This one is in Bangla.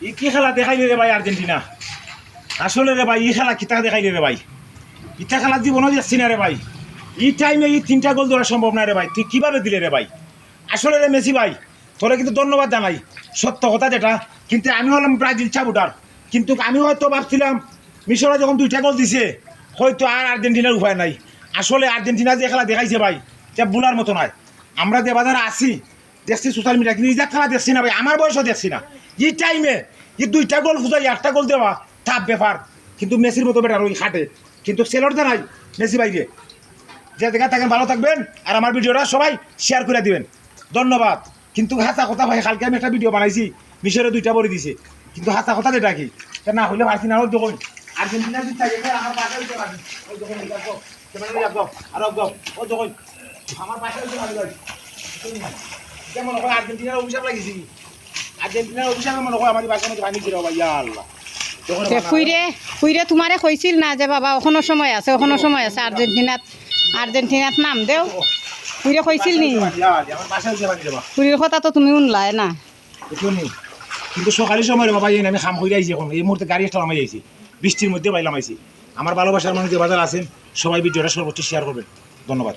ই কি খেলা দেখাইলে রে ভাই আর্জেন্টিনা আসলে রে ভাই ই খেলা কিতা দেখাইলে রে ভাই ইটা খেলা জীবনও দেখছি না রে ভাই এই টাইমে এই 3টা গোল দেওয়া সম্ভব না রে ভাই তুই কিভাবে দিলে রে ভাই আসলে রে মেসি ভাই তোরা কিন্তু ধন্যবাদ জানাই সত্য কথা যেটা কিন্তু আমি হলাম ব্রাজিল সাপোর্টার কিন্তু আমি হয়তো ভাবছিলাম মিশরে যখন 2টা গোল দিছে হয়তো আর আর্জেন্টিনার উপায় নাই আসলে আর্জেন্টিনা যে খেলা দেখাইছে ভাই যা বুলার মতো নয় আমরা যে বাজারে আসি দেখছি সোশ্যাল মিডিয়া কিন্তু এই খেলা দেখছি না ভাই আমার বয়সও দেখছি না এই টাইমে এই 2টা গোল খুঁজাই 1টা গোল দেওয়া টাফ ব্যাপার কিন্তু মেসির মতো বেটার ওই খাটে কিন্তু সেলর জানাই মেসি ভাইকে যে জায়গা থাকেন ভালো থাকবেন আর আমার ভিডিওটা সবাই শেয়ার করে দিবেন ধন্যবাদ কিন্তু হাসা কথা ভাই কালকে আমি একটা ভিডিও বানাইছি মিশরে 2টা বলে দিছে কিন্তু হাসা কথা যেটা কি না হইলে পারছি না ওই যখন আর্জেন্টিনা জিত থাকে আমার পাশে হইতে পারি ওই যখন আর ও যখন আমার পাশে হইতে পারি যেমন আর্জেন্টিনার অভিশাপ লাগিয়েছি আর্জেন্টিনার অভিশাপে মনে হয় আমার বাসার মধ্যে পানি ছিল ভাইয়া আল্লাহ ফুইরে তোমারে কইছিল না যে বাবা ওখানো সময় আছে আর্জেন্টিনাত নাম দেও ফুইরে কইছিল নি ফুইরের কথা তো তুমি শুনলাই না কিন্তু সকালের সময় বাবা আমি খাম হয়ে আইছি এখন এই মুহূর্তে গাড়ি একটা নামাই আইছি বৃষ্টির মধ্যে বাইলাম আইছি আমার ভালোবাসার মানুষ যে বাজার আছেন সবাই ভিডিওটা সর্বোচ্চ শেয়ার করবেন ধন্যবাদ।